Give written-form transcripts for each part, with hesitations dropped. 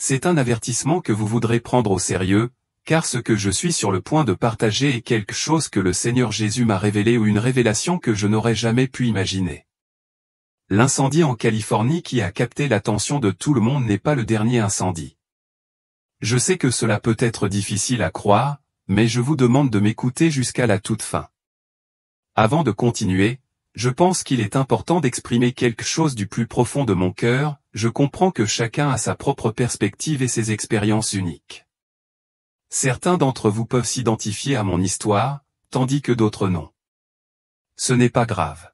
C'est un avertissement que vous voudrez prendre au sérieux, car ce que je suis sur le point de partager est quelque chose que le Seigneur Jésus m'a révélé ou une révélation que je n'aurais jamais pu imaginer. L'incendie en Californie qui a capté l'attention de tout le monde n'est pas le dernier incendie. Je sais que cela peut être difficile à croire, mais je vous demande de m'écouter jusqu'à la toute fin. Avant de continuer, je pense qu'il est important d'exprimer quelque chose du plus profond de mon cœur. Je comprends que chacun a sa propre perspective et ses expériences uniques. Certains d'entre vous peuvent s'identifier à mon histoire, tandis que d'autres non. Ce n'est pas grave.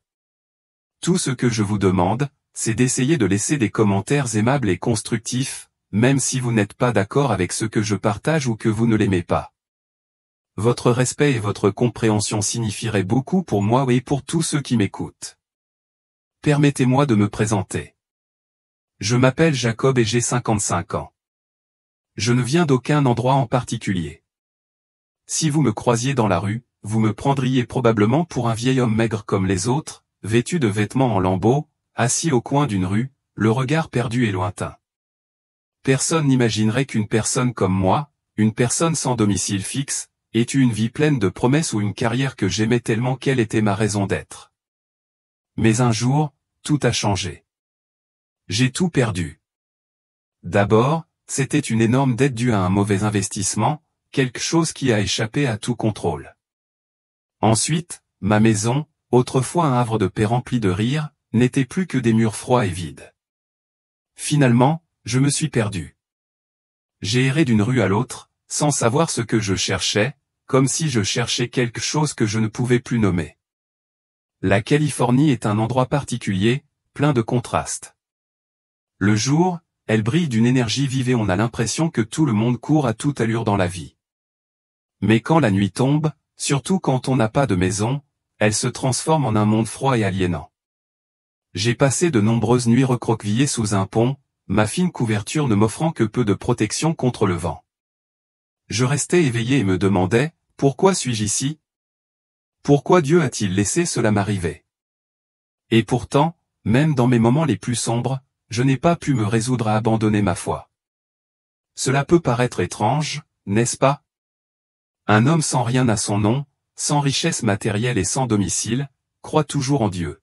Tout ce que je vous demande, c'est d'essayer de laisser des commentaires aimables et constructifs, même si vous n'êtes pas d'accord avec ce que je partage ou que vous ne l'aimez pas. Votre respect et votre compréhension signifieraient beaucoup pour moi et pour tous ceux qui m'écoutent. Permettez-moi de me présenter. Je m'appelle Jacob et j'ai 55 ans. Je ne viens d'aucun endroit en particulier. Si vous me croisiez dans la rue, vous me prendriez probablement pour un vieil homme maigre comme les autres, vêtu de vêtements en lambeaux, assis au coin d'une rue, le regard perdu et lointain. Personne n'imaginerait qu'une personne comme moi, une personne sans domicile fixe, ait eu une vie pleine de promesses ou une carrière que j'aimais tellement qu'elle était ma raison d'être. Mais un jour, tout a changé. J'ai tout perdu. D'abord, c'était une énorme dette due à un mauvais investissement, quelque chose qui a échappé à tout contrôle. Ensuite, ma maison, autrefois un havre de paix rempli de rire, n'était plus que des murs froids et vides. Finalement, je me suis perdu. J'ai erré d'une rue à l'autre, sans savoir ce que je cherchais, comme si je cherchais quelque chose que je ne pouvais plus nommer. La Californie est un endroit particulier, plein de contrastes. Le jour, elle brille d'une énergie vive et on a l'impression que tout le monde court à toute allure dans la vie. Mais quand la nuit tombe, surtout quand on n'a pas de maison, elle se transforme en un monde froid et aliénant. J'ai passé de nombreuses nuits recroquevillées sous un pont, ma fine couverture ne m'offrant que peu de protection contre le vent. Je restais éveillé et me demandais, pourquoi suis-je ici? Pourquoi Dieu a-t-il laissé cela m'arriver? Et pourtant, même dans mes moments les plus sombres, je n'ai pas pu me résoudre à abandonner ma foi. Cela peut paraître étrange, n'est-ce pas? Un homme sans rien à son nom, sans richesse matérielle et sans domicile, croit toujours en Dieu.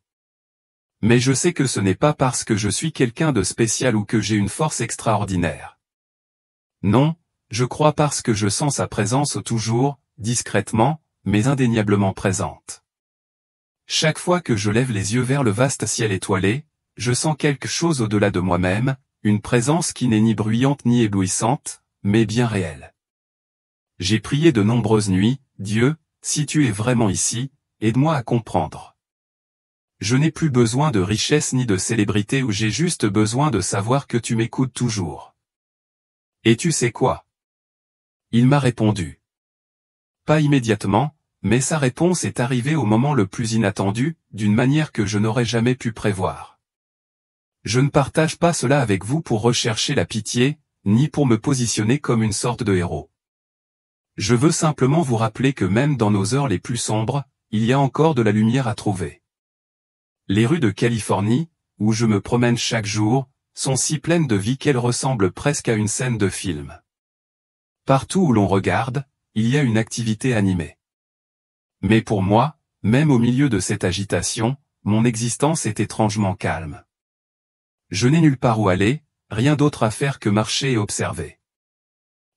Mais je sais que ce n'est pas parce que je suis quelqu'un de spécial ou que j'ai une force extraordinaire. Non, je crois parce que je sens sa présence toujours, discrètement, mais indéniablement présente. Chaque fois que je lève les yeux vers le vaste ciel étoilé, je sens quelque chose au-delà de moi-même, une présence qui n'est ni bruyante ni éblouissante, mais bien réelle. J'ai prié de nombreuses nuits, Dieu, si tu es vraiment ici, aide-moi à comprendre. Je n'ai plus besoin de richesse ni de célébrité ou j'ai juste besoin de savoir que tu m'écoutes toujours. Et tu sais quoi? Il m'a répondu. Pas immédiatement, mais sa réponse est arrivée au moment le plus inattendu, d'une manière que je n'aurais jamais pu prévoir. Je ne partage pas cela avec vous pour rechercher la pitié, ni pour me positionner comme une sorte de héros. Je veux simplement vous rappeler que même dans nos heures les plus sombres, il y a encore de la lumière à trouver. Les rues de Californie, où je me promène chaque jour, sont si pleines de vie qu'elles ressemblent presque à une scène de film. Partout où l'on regarde, il y a une activité animée. Mais pour moi, même au milieu de cette agitation, mon existence est étrangement calme. Je n'ai nulle part où aller, rien d'autre à faire que marcher et observer.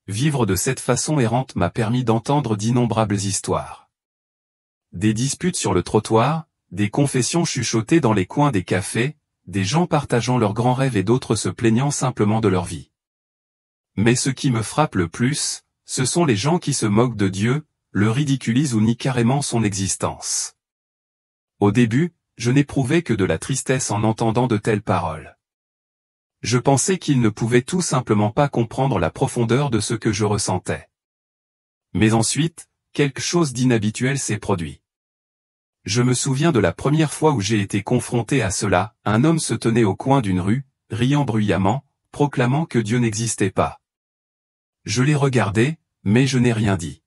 Vivre de cette façon errante m'a permis d'entendre d'innombrables histoires. Des disputes sur le trottoir, des confessions chuchotées dans les coins des cafés, des gens partageant leurs grands rêves et d'autres se plaignant simplement de leur vie. Mais ce qui me frappe le plus, ce sont les gens qui se moquent de Dieu, le ridiculisent ou nient carrément son existence. Au début, je n'éprouvais que de la tristesse en entendant de telles paroles. Je pensais qu'ils ne pouvaient tout simplement pas comprendre la profondeur de ce que je ressentais. Mais ensuite, quelque chose d'inhabituel s'est produit. Je me souviens de la première fois où j'ai été confronté à cela, un homme se tenait au coin d'une rue, riant bruyamment, proclamant que Dieu n'existait pas. Je l'ai regardé, mais je n'ai rien dit.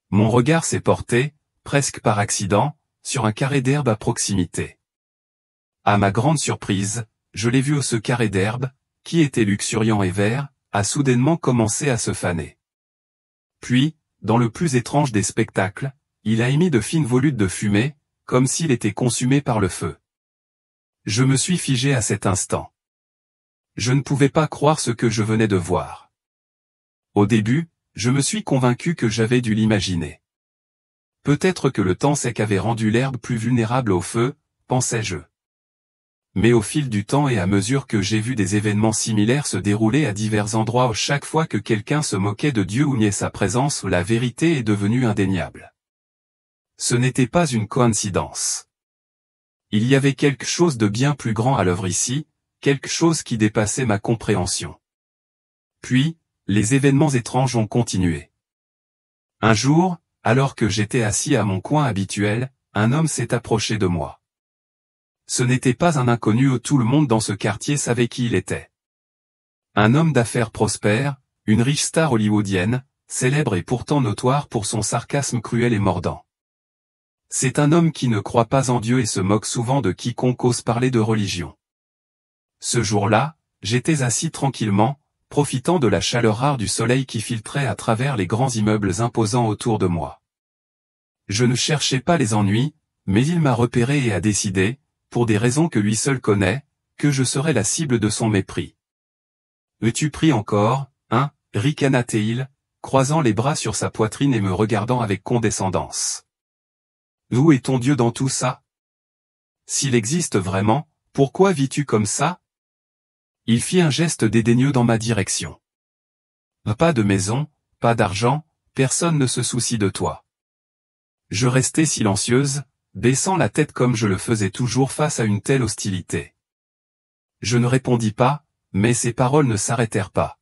Mon regard s'est porté, presque par accident, sur un carré d'herbe à proximité. À ma grande surprise, je l'ai vu ce carré d'herbe, qui était luxuriant et vert, a soudainement commencé à se faner. Puis, dans le plus étrange des spectacles, il a émis de fines volutes de fumée, comme s'il était consumé par le feu. Je me suis figé à cet instant. Je ne pouvais pas croire ce que je venais de voir. Au début, je me suis convaincu que j'avais dû l'imaginer. Peut-être que le temps sec avait rendu l'herbe plus vulnérable au feu, pensais-je. Mais au fil du temps et à mesure que j'ai vu des événements similaires se dérouler à divers endroits chaque fois que quelqu'un se moquait de Dieu ou niait sa présence, la vérité est devenue indéniable. Ce n'était pas une coïncidence. Il y avait quelque chose de bien plus grand à l'œuvre ici, quelque chose qui dépassait ma compréhension. Puis, les événements étranges ont continué. Un jour, alors que j'étais assis à mon coin habituel, un homme s'est approché de moi. Ce n'était pas un inconnu où tout le monde dans ce quartier savait qui il était. Un homme d'affaires prospère, une riche star hollywoodienne, célèbre et pourtant notoire pour son sarcasme cruel et mordant. C'est un homme qui ne croit pas en Dieu et se moque souvent de quiconque ose parler de religion. Ce jour-là, j'étais assis tranquillement, profitant de la chaleur rare du soleil qui filtrait à travers les grands immeubles imposants autour de moi. Je ne cherchais pas les ennuis, mais il m'a repéré et a décidé, pour des raisons que lui seul connaît, que je serais la cible de son mépris. « Tu pries encore, hein » ricana-t-il, croisant les bras sur sa poitrine et me regardant avec condescendance. « Où est ton Dieu dans tout ça? S'il existe vraiment, pourquoi vis-tu comme ça ?» Il fit un geste dédaigneux dans ma direction. « Pas de maison, pas d'argent, personne ne se soucie de toi. » Je restai silencieuse, baissant la tête comme je le faisais toujours face à une telle hostilité. Je ne répondis pas, mais ses paroles ne s'arrêtèrent pas.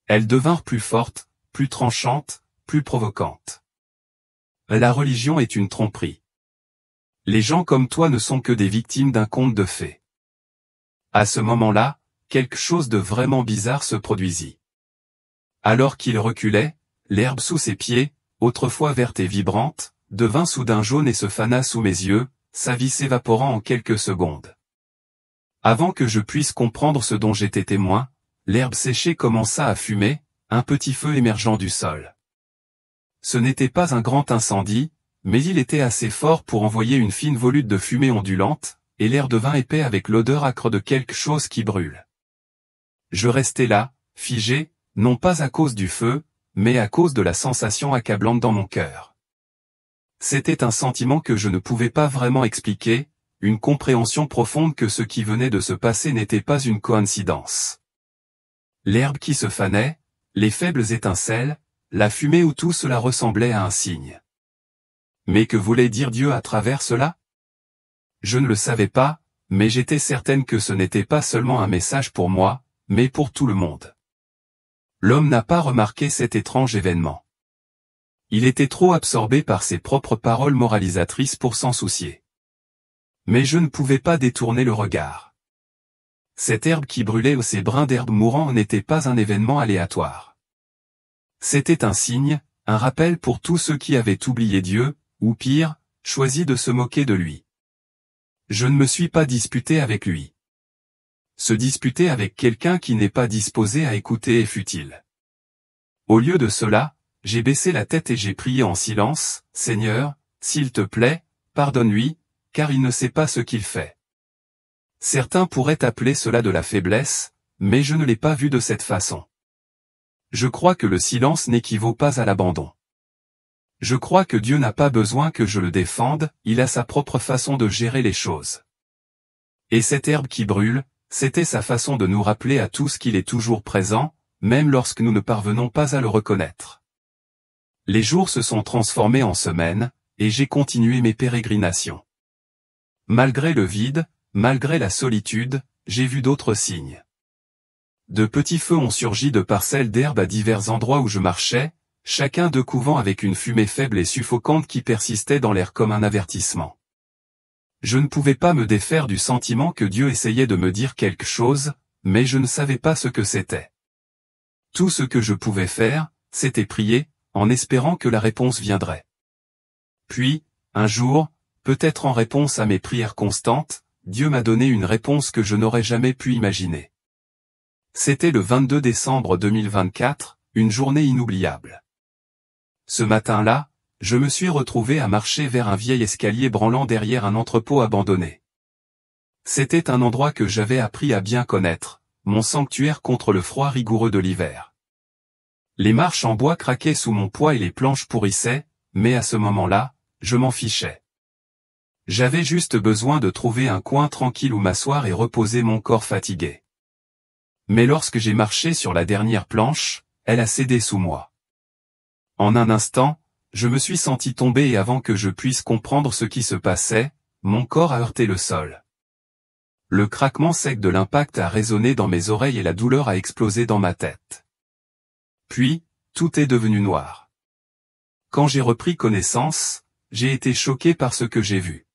Elles devinrent plus fortes, plus tranchantes, plus provocantes. La religion est une tromperie. Les gens comme toi ne sont que des victimes d'un conte de fées. À ce moment-là, quelque chose de vraiment bizarre se produisit. Alors qu'il reculait, l'herbe sous ses pieds, autrefois verte et vibrante, devint soudain jaune et se fana sous mes yeux, sa vie s'évaporant en quelques secondes. Avant que je puisse comprendre ce dont j'étais témoin, l'herbe séchée commença à fumer, un petit feu émergeant du sol. Ce n'était pas un grand incendie, mais il était assez fort pour envoyer une fine volute de fumée ondulante, et l'air devint épais avec l'odeur âcre de quelque chose qui brûle. Je restai là, figé, non pas à cause du feu, mais à cause de la sensation accablante dans mon cœur. C'était un sentiment que je ne pouvais pas vraiment expliquer, une compréhension profonde que ce qui venait de se passer n'était pas une coïncidence. L'herbe qui se fanait, les faibles étincelles, la fumée où tout cela ressemblait à un signe. Mais que voulait dire Dieu à travers cela? Je ne le savais pas, mais j'étais certaine que ce n'était pas seulement un message pour moi, mais pour tout le monde. L'homme n'a pas remarqué cet étrange événement. Il était trop absorbé par ses propres paroles moralisatrices pour s'en soucier. Mais je ne pouvais pas détourner le regard. Cette herbe qui brûlait ou ces brins d'herbe mourant n'était pas un événement aléatoire. C'était un signe, un rappel pour tous ceux qui avaient oublié Dieu, ou pire, choisi de se moquer de lui. Je ne me suis pas disputé avec lui. Se disputer avec quelqu'un qui n'est pas disposé à écouter est futile. Au lieu de cela, j'ai baissé la tête et j'ai prié en silence, « Seigneur, s'il te plaît, pardonne-lui, car il ne sait pas ce qu'il fait. » Certains pourraient appeler cela de la faiblesse, mais je ne l'ai pas vu de cette façon. Je crois que le silence n'équivaut pas à l'abandon. Je crois que Dieu n'a pas besoin que je le défende, il a sa propre façon de gérer les choses. Et cette herbe qui brûle, c'était sa façon de nous rappeler à tous qu'il est toujours présent, même lorsque nous ne parvenons pas à le reconnaître. Les jours se sont transformés en semaines, et j'ai continué mes pérégrinations. Malgré le vide, malgré la solitude, j'ai vu d'autres signes. De petits feux ont surgi de parcelles d'herbe à divers endroits où je marchais, chacun de couvant avec une fumée faible et suffocante qui persistait dans l'air comme un avertissement. Je ne pouvais pas me défaire du sentiment que Dieu essayait de me dire quelque chose, mais je ne savais pas ce que c'était. Tout ce que je pouvais faire, c'était prier, en espérant que la réponse viendrait. Puis, un jour, peut-être en réponse à mes prières constantes, Dieu m'a donné une réponse que je n'aurais jamais pu imaginer. C'était le 22 décembre 2024, une journée inoubliable. Ce matin-là, je me suis retrouvé à marcher vers un vieil escalier branlant derrière un entrepôt abandonné. C'était un endroit que j'avais appris à bien connaître, mon sanctuaire contre le froid rigoureux de l'hiver. Les marches en bois craquaient sous mon poids et les planches pourrissaient, mais à ce moment-là, je m'en fichais. J'avais juste besoin de trouver un coin tranquille où m'asseoir et reposer mon corps fatigué. Mais lorsque j'ai marché sur la dernière planche, elle a cédé sous moi. En un instant, je me suis senti tomber et avant que je puisse comprendre ce qui se passait, mon corps a heurté le sol. Le craquement sec de l'impact a résonné dans mes oreilles et la douleur a explosé dans ma tête. Puis, tout est devenu noir. Quand j'ai repris connaissance, j'ai été choqué par ce que j'ai vu.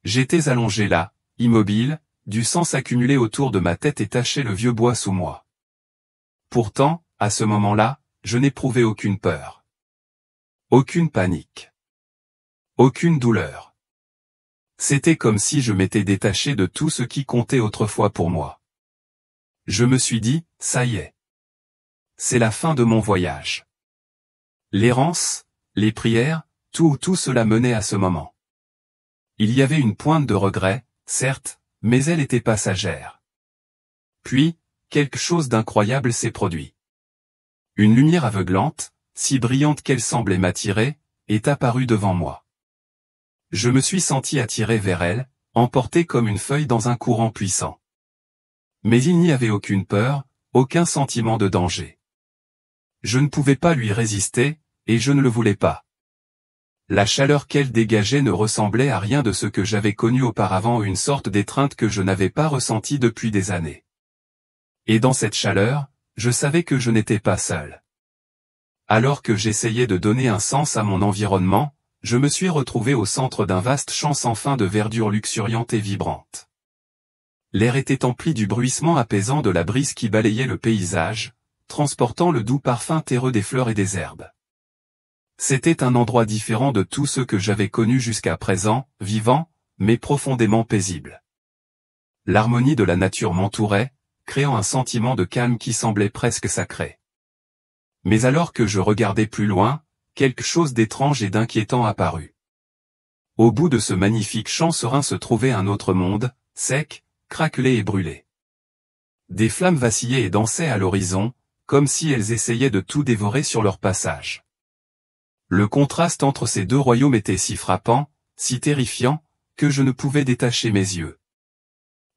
J'étais allongé là, immobile, du sang s'accumulait autour de ma tête et tachait le vieux bois sous moi. Pourtant, à ce moment-là, je n'éprouvais aucune peur. Aucune panique. Aucune douleur. C'était comme si je m'étais détaché de tout ce qui comptait autrefois pour moi. Je me suis dit, ça y est. C'est la fin de mon voyage. L'errance, les prières, tout cela menait à ce moment. Il y avait une pointe de regret, certes, mais elle était passagère. Puis, quelque chose d'incroyable s'est produit. Une lumière aveuglante, si brillante qu'elle semblait m'attirer, est apparue devant moi. Je me suis senti attiré vers elle, emporté comme une feuille dans un courant puissant. Mais il n'y avait aucune peur, aucun sentiment de danger. Je ne pouvais pas lui résister, et je ne le voulais pas. La chaleur qu'elle dégageait ne ressemblait à rien de ce que j'avais connu auparavant, une sorte d'étreinte que je n'avais pas ressentie depuis des années. Et dans cette chaleur, je savais que je n'étais pas seul. Alors que j'essayais de donner un sens à mon environnement, je me suis retrouvé au centre d'un vaste champ sans fin de verdure luxuriante et vibrante. L'air était empli du bruissement apaisant de la brise qui balayait le paysage, transportant le doux parfum terreux des fleurs et des herbes. C'était un endroit différent de tout ce que j'avais connu jusqu'à présent, vivant, mais profondément paisible. L'harmonie de la nature m'entourait, créant un sentiment de calme qui semblait presque sacré. Mais alors que je regardais plus loin, quelque chose d'étrange et d'inquiétant apparut. Au bout de ce magnifique champ serein se trouvait un autre monde, sec, craquelé et brûlé. Des flammes vacillaient et dansaient à l'horizon, comme si elles essayaient de tout dévorer sur leur passage. Le contraste entre ces deux royaumes était si frappant, si terrifiant, que je ne pouvais détacher mes yeux.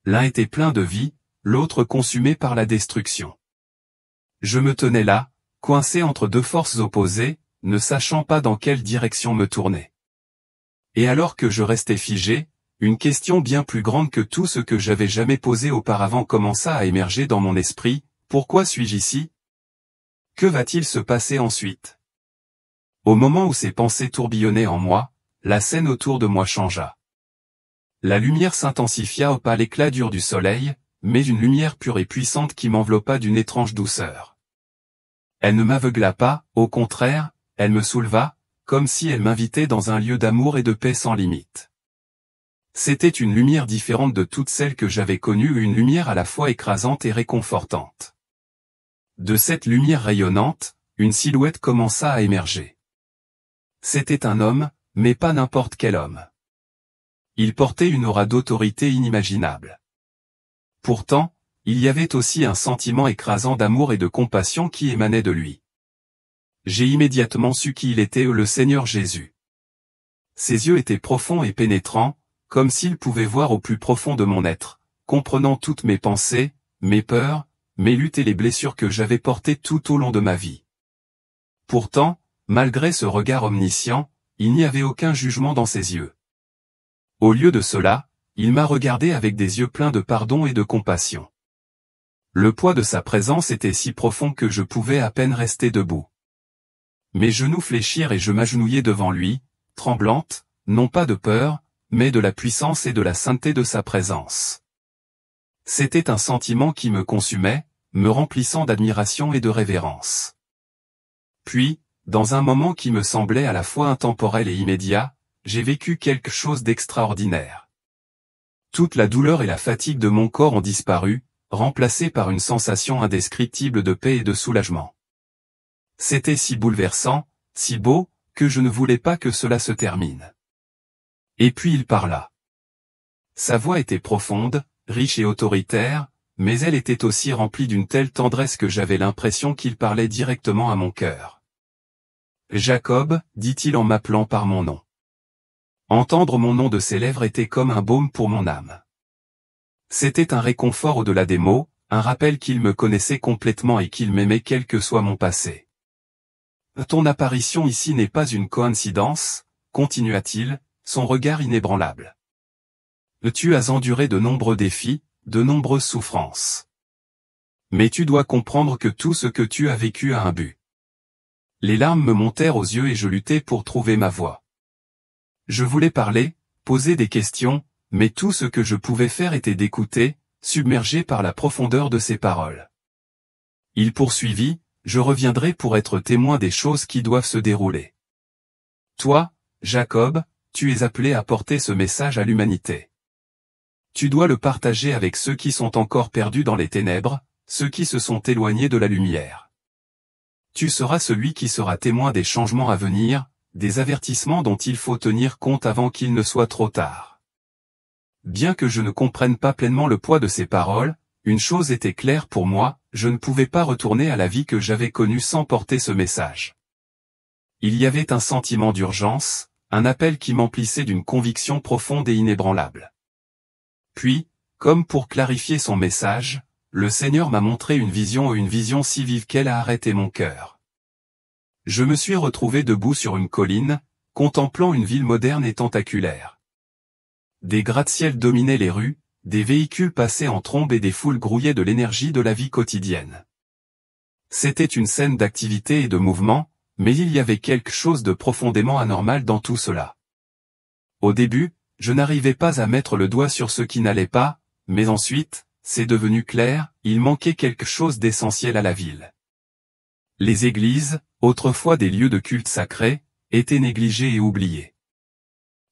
L'un était plein de vie, l'autre consumé par la destruction. Je me tenais là, coincé entre deux forces opposées, ne sachant pas dans quelle direction me tourner. Et alors que je restais figé, une question bien plus grande que tout ce que j'avais jamais posé auparavant commença à émerger dans mon esprit: pourquoi suis-je ici? Que va-t-il se passer ensuite? Au moment où ces pensées tourbillonnaient en moi, la scène autour de moi changea. La lumière s'intensifia à l'éclat dur du soleil, mais une lumière pure et puissante qui m'enveloppa d'une étrange douceur. Elle ne m'aveugla pas, au contraire, elle me souleva, comme si elle m'invitait dans un lieu d'amour et de paix sans limite. C'était une lumière différente de toutes celles que j'avais connues, une lumière à la fois écrasante et réconfortante. De cette lumière rayonnante, une silhouette commença à émerger. C'était un homme, mais pas n'importe quel homme. Il portait une aura d'autorité inimaginable. Pourtant, il y avait aussi un sentiment écrasant d'amour et de compassion qui émanait de lui. J'ai immédiatement su qui il était, le Seigneur Jésus. Ses yeux étaient profonds et pénétrants, comme s'il pouvait voir au plus profond de mon être, comprenant toutes mes pensées, mes peurs, mes luttes et les blessures que j'avais portées tout au long de ma vie. Pourtant, malgré ce regard omniscient, il n'y avait aucun jugement dans ses yeux. Au lieu de cela, il m'a regardé avec des yeux pleins de pardon et de compassion. Le poids de sa présence était si profond que je pouvais à peine rester debout. Mes genoux fléchirent et je m'agenouillai devant lui, tremblante, non pas de peur, mais de la puissance et de la sainteté de sa présence. C'était un sentiment qui me consumait, me remplissant d'admiration et de révérence. Puis, dans un moment qui me semblait à la fois intemporel et immédiat, j'ai vécu quelque chose d'extraordinaire. Toute la douleur et la fatigue de mon corps ont disparu, remplacée par une sensation indescriptible de paix et de soulagement. C'était si bouleversant, si beau, que je ne voulais pas que cela se termine. Et puis il parla. Sa voix était profonde, riche et autoritaire, mais elle était aussi remplie d'une telle tendresse que j'avais l'impression qu'il parlait directement à mon cœur. « Jacob » dit-il en m'appelant par mon nom. Entendre mon nom de ses lèvres était comme un baume pour mon âme. C'était un réconfort au-delà des mots, un rappel qu'il me connaissait complètement et qu'il m'aimait quel que soit mon passé. « Ton apparition ici n'est pas une coïncidence, continua-t-il, son regard inébranlable. Tu as enduré de nombreux défis, de nombreuses souffrances. Mais tu dois comprendre que tout ce que tu as vécu a un but. Les larmes me montèrent aux yeux et je luttais pour trouver ma voix. Je voulais parler, poser des questions, mais tout ce que je pouvais faire était d'écouter, submergé par la profondeur de ses paroles. Il poursuivit, « Je reviendrai pour être témoin des choses qui doivent se dérouler. Toi, Jacob, tu es appelé à porter ce message à l'humanité. Tu dois le partager avec ceux qui sont encore perdus dans les ténèbres, ceux qui se sont éloignés de la lumière. Tu seras celui qui sera témoin des changements à venir, des avertissements dont il faut tenir compte avant qu'il ne soit trop tard. » Bien que je ne comprenne pas pleinement le poids de ces paroles, une chose était claire pour moi, je ne pouvais pas retourner à la vie que j'avais connue sans porter ce message. Il y avait un sentiment d'urgence, un appel qui m'emplissait d'une conviction profonde et inébranlable. Puis, comme pour clarifier son message, le Seigneur m'a montré une vision si vive qu'elle a arrêté mon cœur. Je me suis retrouvé debout sur une colline, contemplant une ville moderne et tentaculaire. Des gratte-ciel dominaient les rues, des véhicules passaient en trombe et des foules grouillaient de l'énergie de la vie quotidienne. C'était une scène d'activité et de mouvement, mais il y avait quelque chose de profondément anormal dans tout cela. Au début, je n'arrivais pas à mettre le doigt sur ce qui n'allait pas, mais ensuite, c'est devenu clair, il manquait quelque chose d'essentiel à la ville. Les églises, autrefois des lieux de culte sacrés, étaient négligées et oubliées.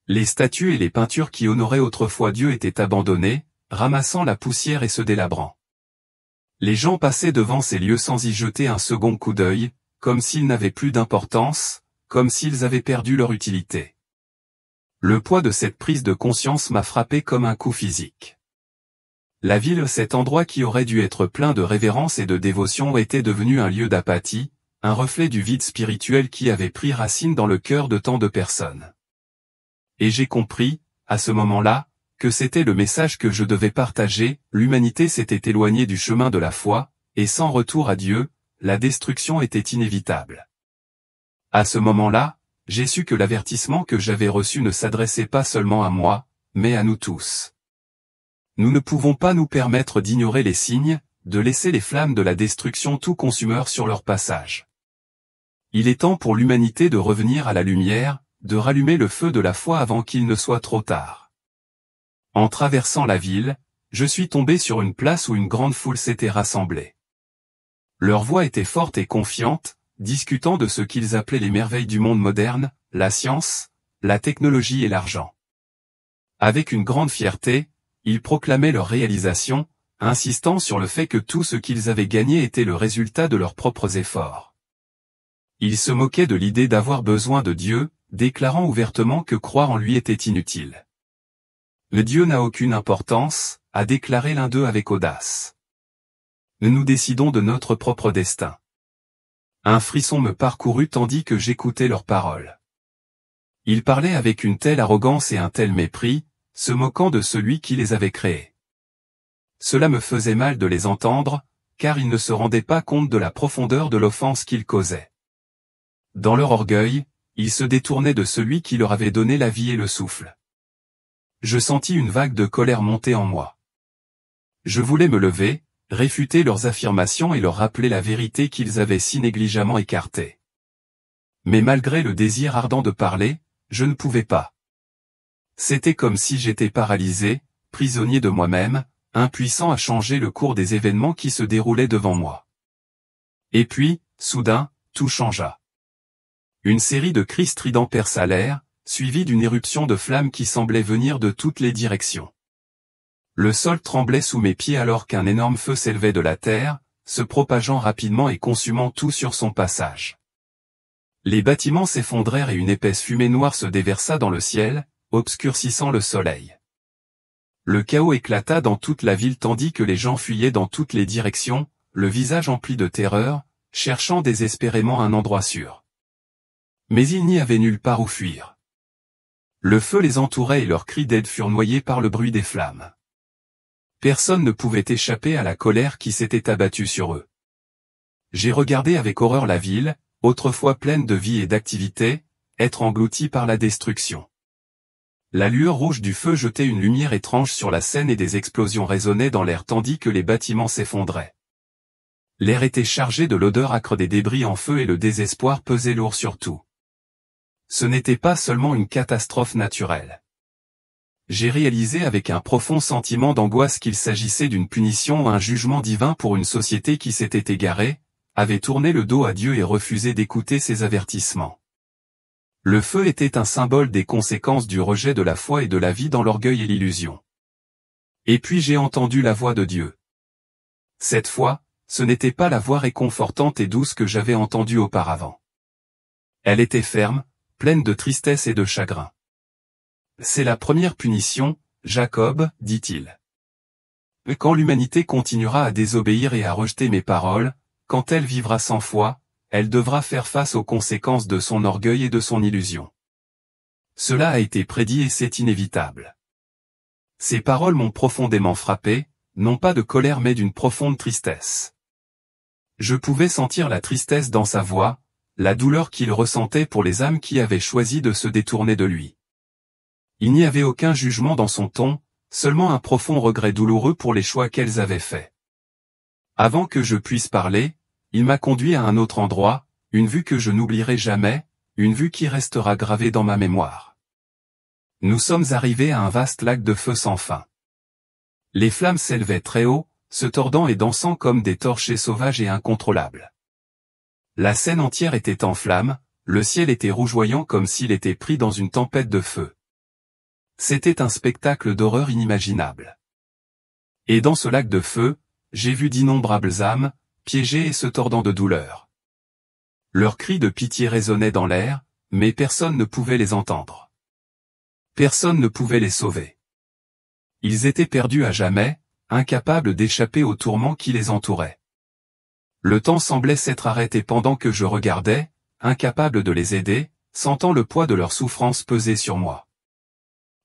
Les statues et les peintures qui honoraient autrefois Dieu étaient abandonnées, ramassant la poussière et se délabrant. Les gens passaient devant ces lieux sans y jeter un second coup d'œil, comme s'ils n'avaient plus d'importance, comme s'ils avaient perdu leur utilité. Le poids de cette prise de conscience m'a frappé comme un coup physique. La ville, cet endroit qui aurait dû être plein de révérence et de dévotion, était devenu un lieu d'apathie, un reflet du vide spirituel qui avait pris racine dans le cœur de tant de personnes. Et j'ai compris, à ce moment-là, que c'était le message que je devais partager, l'humanité s'était éloignée du chemin de la foi, et sans retour à Dieu, la destruction était inévitable. À ce moment-là, j'ai su que l'avertissement que j'avais reçu ne s'adressait pas seulement à moi, mais à nous tous. Nous ne pouvons pas nous permettre d'ignorer les signes, de laisser les flammes de la destruction tout consumeurs sur leur passage. Il est temps pour l'humanité de revenir à la lumière, de rallumer le feu de la foi avant qu'il ne soit trop tard. En traversant la ville, je suis tombé sur une place où une grande foule s'était rassemblée. Leur voix était forte et confiante, discutant de ce qu'ils appelaient les merveilles du monde moderne, la science, la technologie et l'argent. Avec une grande fierté, ils proclamaient leur réalisation, insistant sur le fait que tout ce qu'ils avaient gagné était le résultat de leurs propres efforts. Ils se moquaient de l'idée d'avoir besoin de Dieu, déclarant ouvertement que croire en lui était inutile. Le Dieu n'a aucune importance, a déclaré l'un d'eux avec audace. Nous décidons de notre propre destin. Un frisson me parcourut tandis que j'écoutais leurs paroles. Ils parlaient avec une telle arrogance et un tel mépris, se moquant de celui qui les avait créés. Cela me faisait mal de les entendre, car ils ne se rendaient pas compte de la profondeur de l'offense qu'ils causaient. Dans leur orgueil, ils se détournaient de celui qui leur avait donné la vie et le souffle. Je sentis une vague de colère monter en moi. Je voulais me lever, réfuter leurs affirmations et leur rappeler la vérité qu'ils avaient si négligemment écartée. Mais malgré le désir ardent de parler, je ne pouvais pas. C'était comme si j'étais paralysé, prisonnier de moi-même, impuissant à changer le cours des événements qui se déroulaient devant moi. Et puis, soudain, tout changea. Une série de cris stridents perça l'air, suivie d'une éruption de flammes qui semblait venir de toutes les directions. Le sol tremblait sous mes pieds alors qu'un énorme feu s'élevait de la terre, se propageant rapidement et consumant tout sur son passage. Les bâtiments s'effondrèrent et une épaisse fumée noire se déversa dans le ciel, obscurcissant le soleil. Le chaos éclata dans toute la ville tandis que les gens fuyaient dans toutes les directions, le visage empli de terreur, cherchant désespérément un endroit sûr. Mais il n'y avait nulle part où fuir. Le feu les entourait et leurs cris d'aide furent noyés par le bruit des flammes. Personne ne pouvait échapper à la colère qui s'était abattue sur eux. J'ai regardé avec horreur la ville, autrefois pleine de vie et d'activité, être engloutie par la destruction. La lueur rouge du feu jetait une lumière étrange sur la scène et des explosions résonnaient dans l'air tandis que les bâtiments s'effondraient. L'air était chargé de l'odeur âcre des débris en feu et le désespoir pesait lourd sur tout. Ce n'était pas seulement une catastrophe naturelle. J'ai réalisé avec un profond sentiment d'angoisse qu'il s'agissait d'une punition ou un jugement divin pour une société qui s'était égarée, avait tourné le dos à Dieu et refusé d'écouter ses avertissements. Le feu était un symbole des conséquences du rejet de la foi et de la vie dans l'orgueil et l'illusion. Et puis j'ai entendu la voix de Dieu. Cette fois, ce n'était pas la voix réconfortante et douce que j'avais entendue auparavant. Elle était ferme, pleine de tristesse et de chagrin. C'est la première punition, Jacob, dit-il. Quand l'humanité continuera à désobéir et à rejeter mes paroles, quand elle vivra sans foi, elle devra faire face aux conséquences de son orgueil et de son illusion. Cela a été prédit et c'est inévitable. Ces paroles m'ont profondément frappé, non pas de colère mais d'une profonde tristesse. Je pouvais sentir la tristesse dans sa voix, la douleur qu'il ressentait pour les âmes qui avaient choisi de se détourner de lui. Il n'y avait aucun jugement dans son ton, seulement un profond regret douloureux pour les choix qu'elles avaient faits. Avant que je puisse parler, il m'a conduit à un autre endroit, une vue que je n'oublierai jamais, une vue qui restera gravée dans ma mémoire. Nous sommes arrivés à un vaste lac de feu sans fin. Les flammes s'élevaient très haut, se tordant et dansant comme des torchers sauvages et incontrôlables. La scène entière était en flammes, le ciel était rougeoyant comme s'il était pris dans une tempête de feu. C'était un spectacle d'horreur inimaginable. Et dans ce lac de feu, j'ai vu d'innombrables âmes, piégées et se tordant de douleur. Leurs cris de pitié résonnaient dans l'air, mais personne ne pouvait les entendre. Personne ne pouvait les sauver. Ils étaient perdus à jamais, incapables d'échapper aux tourments qui les entouraient. Le temps semblait s'être arrêté pendant que je regardais, incapable de les aider, sentant le poids de leur souffrance peser sur moi.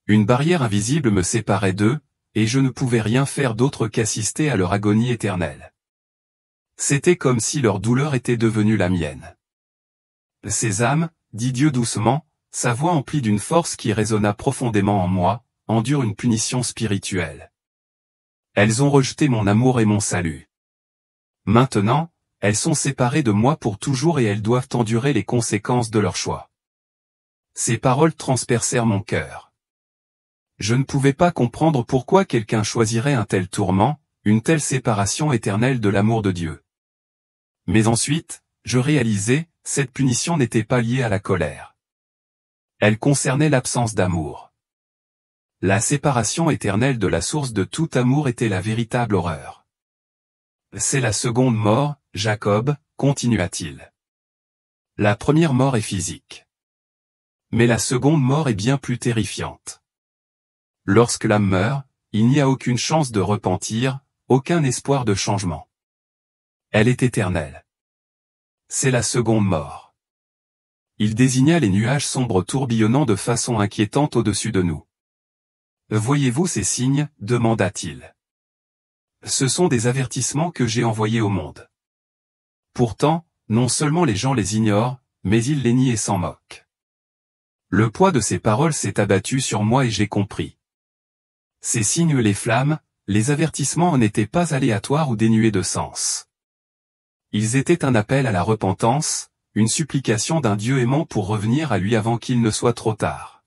Une barrière invisible me séparait d'eux, et je ne pouvais rien faire d'autre qu'assister à leur agonie éternelle. C'était comme si leur douleur était devenue la mienne. Ces âmes, dit Dieu doucement, sa voix emplie d'une force qui résonna profondément en moi, endurent une punition spirituelle. Elles ont rejeté mon amour et mon salut. Maintenant, elles sont séparées de moi pour toujours et elles doivent endurer les conséquences de leur choix. Ces paroles transpercèrent mon cœur. Je ne pouvais pas comprendre pourquoi quelqu'un choisirait un tel tourment, une telle séparation éternelle de l'amour de Dieu. Mais ensuite, je réalisais, cette punition n'était pas liée à la colère. Elle concernait l'absence d'amour. La séparation éternelle de la source de tout amour était la véritable horreur. C'est la seconde mort, Jacob, continua-t-il. La première mort est physique. Mais la seconde mort est bien plus terrifiante. Lorsque l'âme meurt, il n'y a aucune chance de repentir, aucun espoir de changement. Elle est éternelle. C'est la seconde mort. Il désigna les nuages sombres tourbillonnant de façon inquiétante au-dessus de nous. Voyez-vous ces signes, demanda-t-il. Ce sont des avertissements que j'ai envoyés au monde. Pourtant, non seulement les gens les ignorent, mais ils les nient et s'en moquent. Le poids de ces paroles s'est abattu sur moi et j'ai compris. Ces signes, les flammes, les avertissements n'étaient pas aléatoires ou dénués de sens. Ils étaient un appel à la repentance, une supplication d'un Dieu aimant pour revenir à lui avant qu'il ne soit trop tard.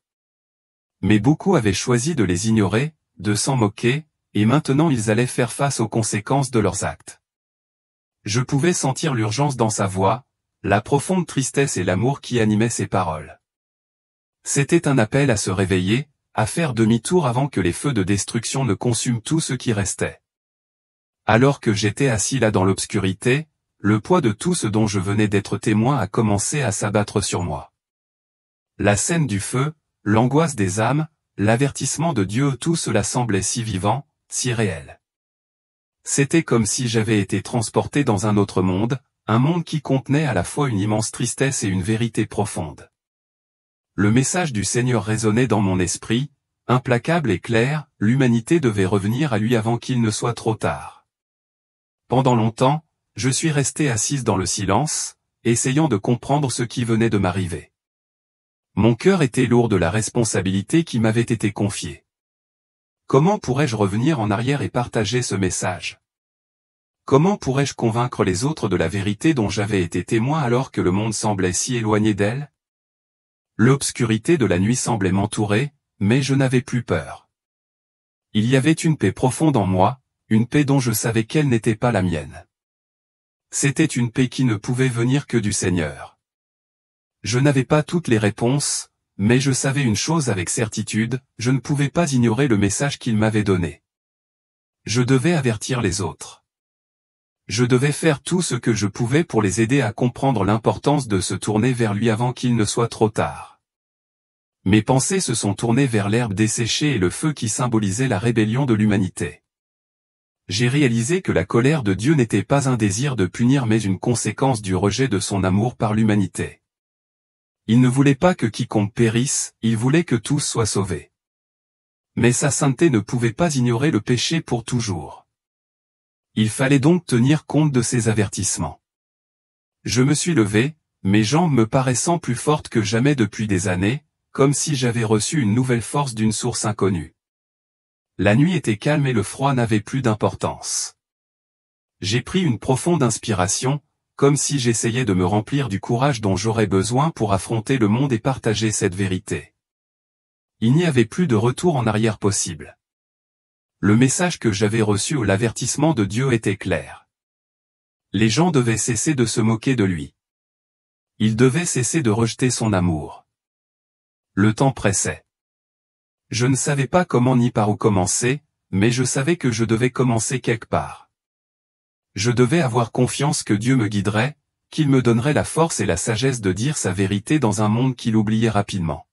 Mais beaucoup avaient choisi de les ignorer, de s'en moquer, et maintenant ils allaient faire face aux conséquences de leurs actes. Je pouvais sentir l'urgence dans sa voix, la profonde tristesse et l'amour qui animaient ses paroles. C'était un appel à se réveiller, à faire demi-tour avant que les feux de destruction ne consument tout ce qui restait. Alors que j'étais assis là dans l'obscurité, le poids de tout ce dont je venais d'être témoin a commencé à s'abattre sur moi. La scène du feu, l'angoisse des âmes, l'avertissement de Dieu, tout cela semblait si vivant, si réel. C'était comme si j'avais été transporté dans un autre monde, un monde qui contenait à la fois une immense tristesse et une vérité profonde. Le message du Seigneur résonnait dans mon esprit, implacable et clair, l'humanité devait revenir à lui avant qu'il ne soit trop tard. Pendant longtemps, je suis resté assise dans le silence, essayant de comprendre ce qui venait de m'arriver. Mon cœur était lourd de la responsabilité qui m'avait été confiée. Comment pourrais-je revenir en arrière et partager ce message? Comment pourrais-je convaincre les autres de la vérité dont j'avais été témoin alors que le monde semblait si éloigné d'elle? L'obscurité de la nuit semblait m'entourer, mais je n'avais plus peur. Il y avait une paix profonde en moi, une paix dont je savais qu'elle n'était pas la mienne. C'était une paix qui ne pouvait venir que du Seigneur. Je n'avais pas toutes les réponses, mais je savais une chose avec certitude, je ne pouvais pas ignorer le message qu'il m'avait donné. Je devais avertir les autres. Je devais faire tout ce que je pouvais pour les aider à comprendre l'importance de se tourner vers lui avant qu'il ne soit trop tard. Mes pensées se sont tournées vers l'herbe desséchée et le feu qui symbolisait la rébellion de l'humanité. J'ai réalisé que la colère de Dieu n'était pas un désir de punir mais une conséquence du rejet de son amour par l'humanité. Il ne voulait pas que quiconque périsse, il voulait que tous soient sauvés. Mais sa sainteté ne pouvait pas ignorer le péché pour toujours. Il fallait donc tenir compte de ces avertissements. Je me suis levé, mes jambes me paraissant plus fortes que jamais depuis des années, comme si j'avais reçu une nouvelle force d'une source inconnue. La nuit était calme et le froid n'avait plus d'importance. J'ai pris une profonde inspiration, comme si j'essayais de me remplir du courage dont j'aurais besoin pour affronter le monde et partager cette vérité. Il n'y avait plus de retour en arrière possible. Le message que j'avais reçu ou l'avertissement de Dieu était clair. Les gens devaient cesser de se moquer de lui. Ils devaient cesser de rejeter son amour. Le temps pressait. Je ne savais pas comment ni par où commencer, mais je savais que je devais commencer quelque part. Je devais avoir confiance que Dieu me guiderait, qu'il me donnerait la force et la sagesse de dire sa vérité dans un monde qu'il oubliait rapidement.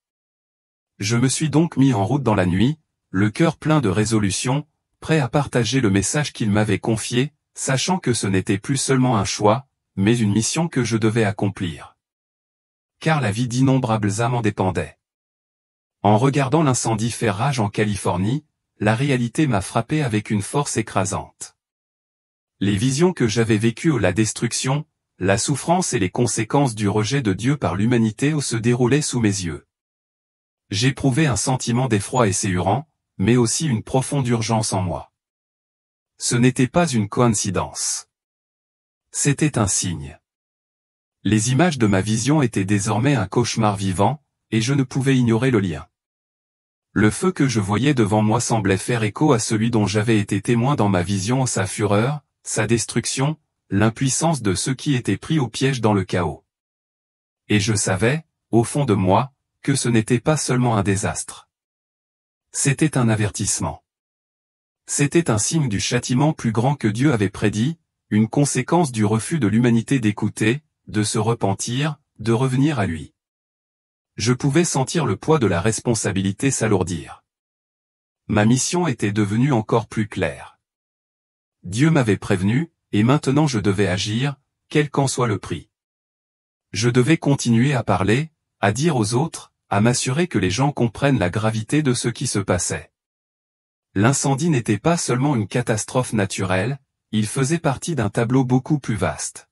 Je me suis donc mis en route dans la nuit, le cœur plein de résolution, prêt à partager le message qu'il m'avait confié, sachant que ce n'était plus seulement un choix, mais une mission que je devais accomplir. Car la vie d'innombrables âmes en dépendait. En regardant l'incendie faire rage en Californie, la réalité m'a frappé avec une force écrasante. Les visions que j'avais vécues, la destruction, la souffrance et les conséquences du rejet de Dieu par l'humanité se déroulaient sous mes yeux. J'éprouvais un sentiment d'effroi esséurant, mais aussi une profonde urgence en moi. Ce n'était pas une coïncidence. C'était un signe. Les images de ma vision étaient désormais un cauchemar vivant, et je ne pouvais ignorer le lien. Le feu que je voyais devant moi semblait faire écho à celui dont j'avais été témoin dans ma vision, sa fureur, sa destruction, l'impuissance de ceux qui étaient pris au piège dans le chaos. Et je savais, au fond de moi, que ce n'était pas seulement un désastre. C'était un avertissement. C'était un signe du châtiment plus grand que Dieu avait prédit, une conséquence du refus de l'humanité d'écouter, de se repentir, de revenir à lui. Je pouvais sentir le poids de la responsabilité s'alourdir. Ma mission était devenue encore plus claire. Dieu m'avait prévenu, et maintenant je devais agir, quel qu'en soit le prix. Je devais continuer à parler, à dire aux autres, à m'assurer que les gens comprennent la gravité de ce qui se passait. L'incendie n'était pas seulement une catastrophe naturelle, il faisait partie d'un tableau beaucoup plus vaste.